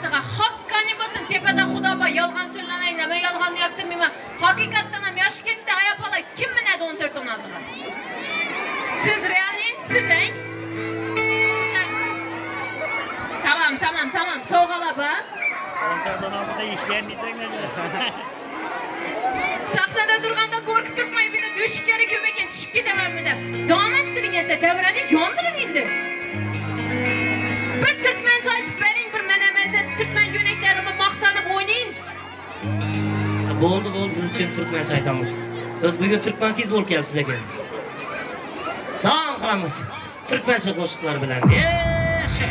vaqtiga haqqani bo'lsin, tepada Xudo bor, yolg'on so'zlamang, nima yolg'onni yoqtirmayman. Haqiqatdan ham Yoshkentda ayapola kim minadi 14 16 ga? Siz reali, sizing. Tamam, so'g'ala ba. 14 16 da ishlayman desang Sahnada turganda qo'rqib turmay meni do'shiklari ko'p ekan, tushib ketamanmi deb. Davom ettiring esa, davrani yondiring endi. Bir Türkmencha aytib bering, bir mana mazat Türkmen yo'naklarimi maqtanib o'ynaying. Bo'ldi, siz uchun turkmancha aytamiz. Biz bugun turkmankiz bo'lib kelyapsiz ekan. Davom qilamiz. Turkmancha qo'shiqlar bilan. Yasha.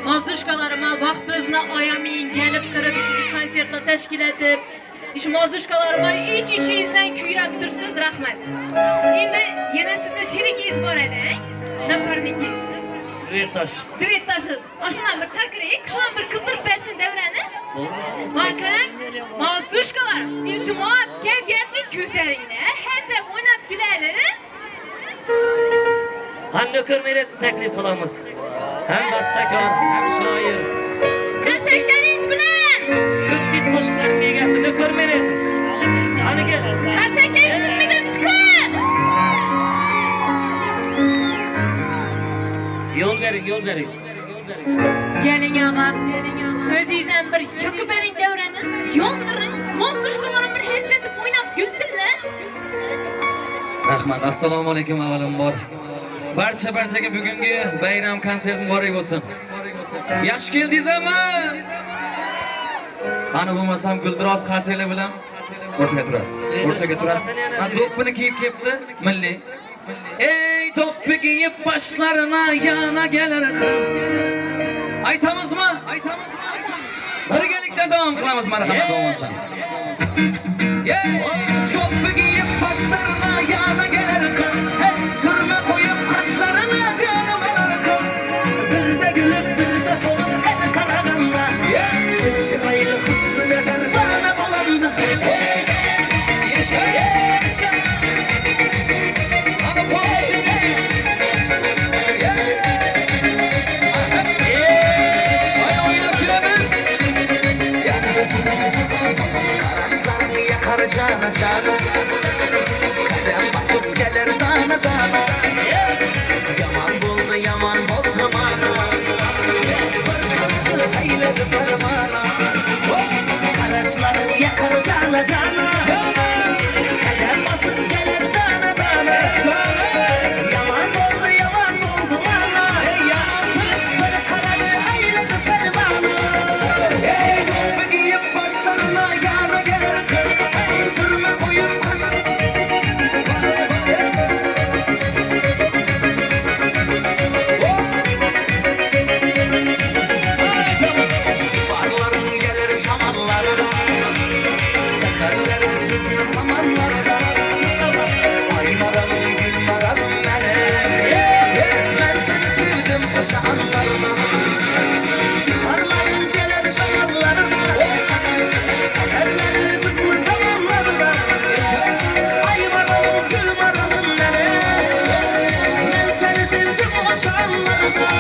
Mazuşkalarıma vaxtınızda ayamayın, gelip durub şu konsertla təşkil edib. İş mazuşkalarıma içinizden küyrəpdirsiniz, rahmet. İndi yine sizde şerikiyiz var edək. Naparnikiyiz. Düettaşız. Aşınan bir çakırıyık, şu an bir kızdırıp versin devreni. Makarak, mazuşkalar, iltimaz, keyfiyetli küflerine, hezep oynap gülelim. Lökör Meyretov taklif qilamiz. Hem bastakor, hem shoir. Qarsaklaringiz bilan Ko'p hit qo'shiqlarning egasi Lökör Meyretov. Qani kel. qarsaklaysiz midir tukun. Yo'l bering, yo'l bering. Keling og'a, o'zingizdan bir yoqib bering davrani, yondiring, mo'zishqalarim bir hissatib o'ynab gulsinlar. Rahmat, assalomu alaykum avvalambor. Barchaga bugungi bayram konserti muborak bo'lsin. Yaxshi keldingizmi? Qani bo'lmasam guldiroz qarsaklar bilan o'rtaga turasiz. O'rtaga turasiz. Ha, do'ppini kiyib kelibdi, milliy. Ey do'ppi kiyib boshlarına yana gelir qiz. Aytamizmi? Birgalikda davom qilamiz, marhamat bo'lmasa. Ey do'ppi kiyib boshlarına yana gelir qiz. Hey sürme koyup kaşlarına canım alır kız. Bir de gülüp bir de solup hep kararında. Çıkışmayla hıslına bana bulandı. Yaşa yaşa. Ana parti ne? Ay oynayıp gülemiz. Karaslarını yakar cana cana. Kadem basıp gelir dana dana. Yaman buldu mana. Eyleri fermana. Karışları yakar cana cana. Kadem basıp gelir dana dana. Yaman buldu mana. Böyle karalı ayrıldı fermanı. Ey do'ppi kiyib boshlarına yana gelir kız. Ey sürme koyup kaş. Farların gelir şamanları. Seferlerin bizim amanları da. Ay maralım gül maralım ben seni sevdim koşa anlarına. Parların gelir şamarlarına. Seferleri kızlı tamamlarına. Ay maralım gül maralım ben seni sevdim o şanlarına.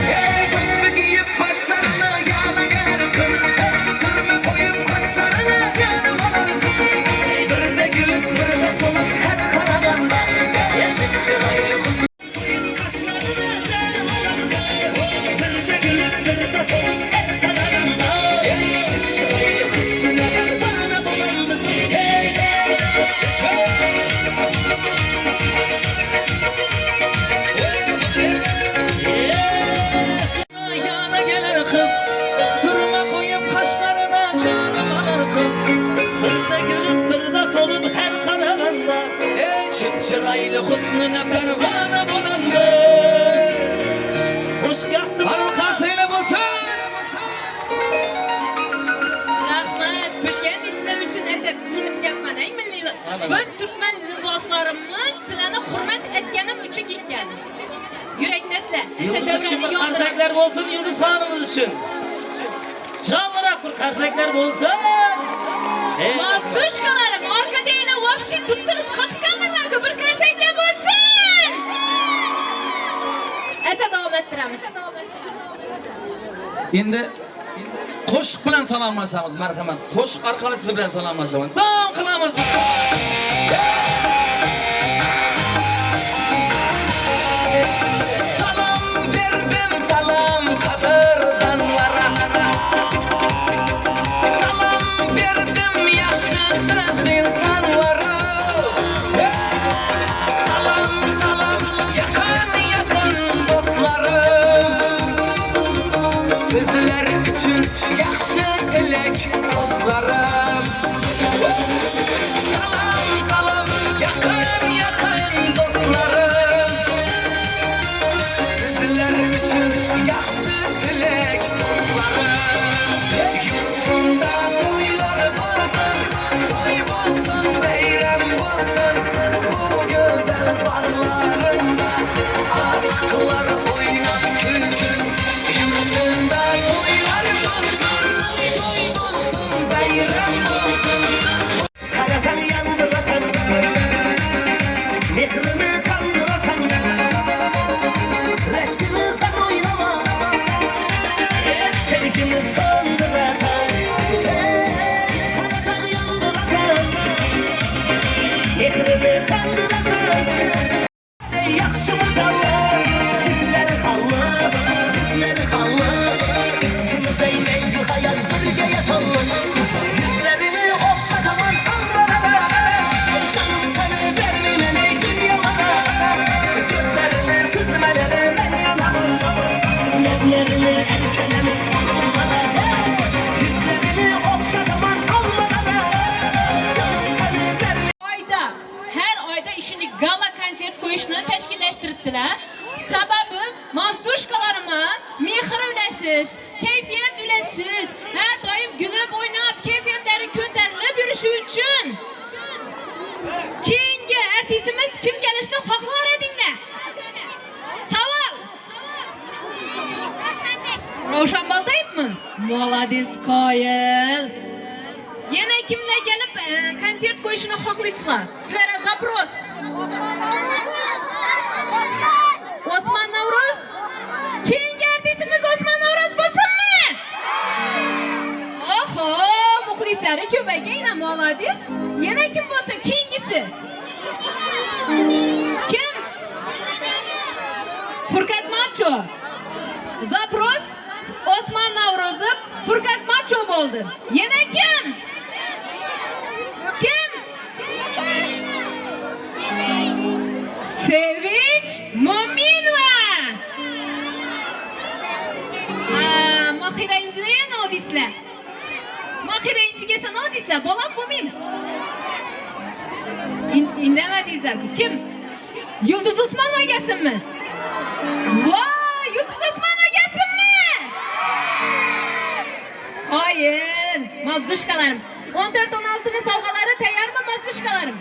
Ey do'ppi kiyib boshlarına yana gelir kız. Ey sürme koyup kaşlarına canım alır kız. Bir de gülüp bir de solup hep karaganda. Yaşıp çıraylı kız. Kaşlarına canım alanında. Bir de gülüp bir de solup hep kanadında. Çıkışmayı hıslına bana bulandı. Yana gelir kız. Sürme koyup kaşlarına canım alır kız. Bir de gülüp bir de solup her karaganda. Ey çıraylı husnuna pervane bulandı. Hoş geldin. Arkasıyla basın. Rahmat, bilgan islam uchun aytib kiyinib kelman, ey milliylar. Ben Türkmen liboslarimiz sizlarni hurmat etganim uchun kiygan. Yurakdasizlar. Yıldız için bir karsaklar olsun Yıldız Hanım'ız için. Çalırak bir karsaklar olsun. Mazdushkalarim, orqadanglar вообще turtdingiz, qatqanmanglar, bir qarsaklar bo'lsin. Esa davom ettiramiz. Endi qo'shiq bilan salomlashamiz, marhamat. Qo'shiq orqali siz bilan salomlashaman. Davom qilamiz. Salom berdim, salom qadrdonlara. Salom berdim yaxshi siz insonlara. Salom yaqin do'stlarim. Sizler üçün yaxshi tilek dostlarım. artistimiz kim gelishni xohlar edinglar? Savol. Ravshan Baldayevmi? Молодец, qoyil. Yana kimlar kelib konsert qo'yishini xohlaysizlar? Sizlarga zaпрос. Osman Navro'z. Keyingi artistimiz Osman Navro'z bo'lsinmi? Oho, muxlislari ko'paygan, молодец. Yana kim bo'lsa keyingisi? Kim? Furkat Macho. Zaпрос Osman Navro'zov, Furkat Macho bo'ldi. Yana kim? Kim? Sevinch Mo'minova. Mahira injiga nima deysizlar? Mahira injiga nima deysizlar? Bolam bo'lmaymi? Nima deysizlar? Kim? Yulduz Usmonova egasinmi? Voy, Yulduz Usmonova egasinmi? Hayır, mazdushkalarim. 14-16 sovg'alari tayyormi mazdushkalarim?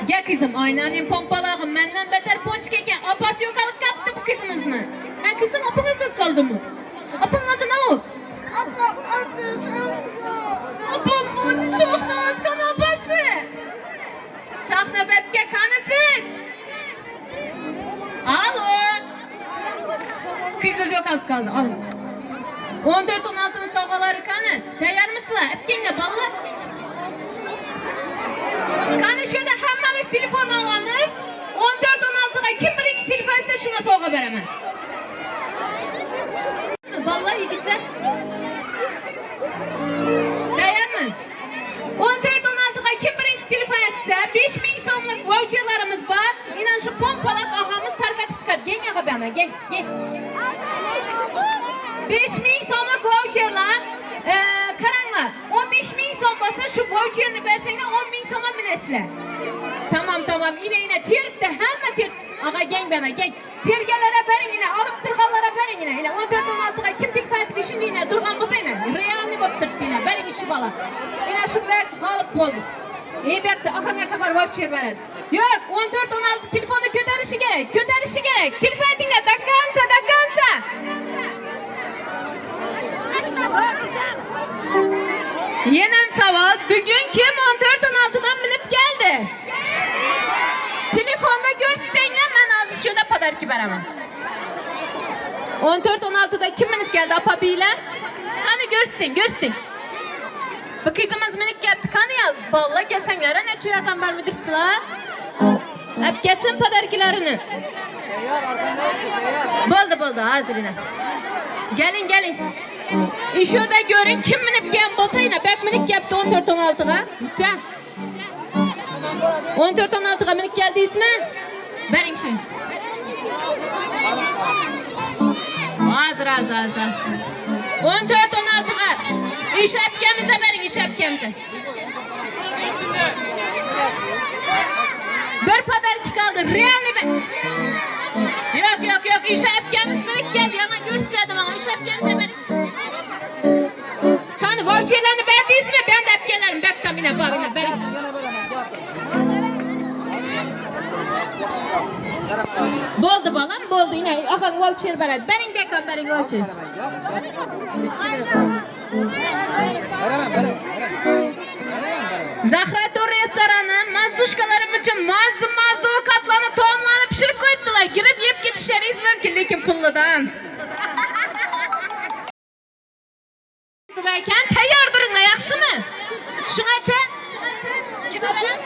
Gel kızım, aynaning pompalag'im mendan beter ponchik ekan. Opasi yo'qolib qapti bu qizimizni. Ha kızım, opang yo'qolib qoldimi? Opang adı ne o? Ablam adı Şahla. Opamni adı Shohnaz, qani opasi? Shohnaz aka, qanisiz? Alo. Qizingiz yo'qolib qoldi. Alo. 14-16 sovg'alari qani? Tayyormisizlar? Apkanglar bolalar. Qani shu yerda hammamiz telefon olamiz. 14-16 ga kim birinchi telefon etsa shuna sovg'a beraman. Bolalar, yigitlar. Tayyormi? 14-16 ga kim birinchi telefon etsa 5000 so'mlik voucherlarimiz bor. Mana shu pompalak og'amiz tarqatib chiqadi. Genga beraman, geng. 5000 so'mlik voucherlar. Qaranglar, 15000 so'm bo'lsa shu voucherni bersanglar 10000 so'mga minasizlar. Tamam. Ine teribdi, hamma terib. Aga geng bana, geng. Terganlara bering, ine olib turganlara bering, ine 14-16 ga kim telefon etib shundayna turgan bo'lsa, ine realni bo'lib turibdi, ine bering ishi bola. Ine shu vaqt g'olib bo'ldi. Bekda aqanga xabar voucher beradi. Yo'q, 14-16 telefonni ko'tarishi kerak. Telefon etinglar, dakkansa. Yana savol, bugun kim 14-16 dan minib keldi? Telefonda ko'rsanglar, men hozir shunda podarka beraman. 14-16 da kim minib keldi, apa bilan? Qani ko'rsing. Bu qizimiz minib keldi. Qani ya, balla kelsanglar, necha yerdan bermidirsizlar? Apkasin podarkalarini. Bo'ldi, hozirina. Keling. İşurda görün kim minib kelgan bo'lsa, yana bak minib kelibdi 14-16 ga. Cha. 14-16 ga minib keldingizmi? Bering shu. Hozir. 14-16 ga. İş apkamiz bering, ish apkamiz. Bir podarka qoldi. Realni Yo'q, ish apkamiz minib keldi. Yana ko'rsatadi menga ish apkamiz bering. Voucherlarni berdingizmi? Ben de apkalarim bakka mina babina bering. Bo'ldi bolam, bo'ldi. Ina aqang voucher beradi. Bering bakka, bering voucher. Zahra Tur restorani mazdushkalarim uchun mazza ovqatlarni taomlarni pishirib qo'yibdilar. Kirib yeb ketishlaringiz mumkin, lekin pullidan. Ekan tayyor turinglar, yaxshimi? Shungacha kimga beramiz?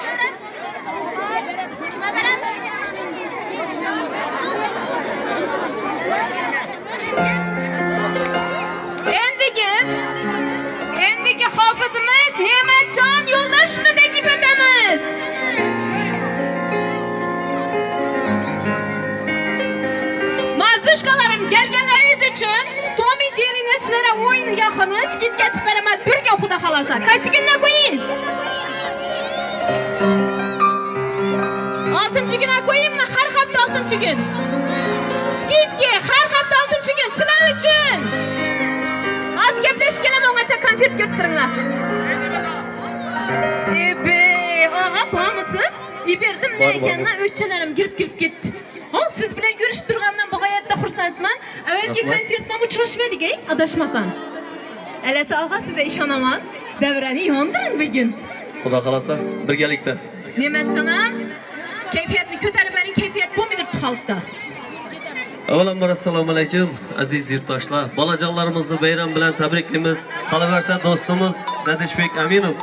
Endigi hofizimiz Ne'matjon Yo'ldoshevni taklif etamiz. Mazdushkalarim, kelganlaringiz uchun Tommy Jerry'ni sizlarga o'yin yoqini skit ketib beraman. Birga xudo xolasa. Qaysi kundan qo'ying? 6-kundan qo'yingmi? Har hafta 6-kun. Skitga har hafta 6-kun sizlar uchun. Az gaplashib kelaman, ungacha konsert ko'rib turinglar. ağa bağımısınız? İberdim ne ekenden ötçelerim girip gitti. Ha, siz bilen görüştürgandan bu hayatta xursandman. Evvelki konsertden uçuruşverdik adaşmasan. Elesi ağa size işanaman. Devreni yandırın bugün. Xudo xolasa birgalikda. Nemet canım, keyfiyetini kötärip berin keyfiyet bu midir halkta? Avvalambor assalomu alaykum aziz yurtdoshlar. Bolajonlarimizni bayram bilan tabriklaymiz. Qolaversa do'stimiz Nadishbek Aminov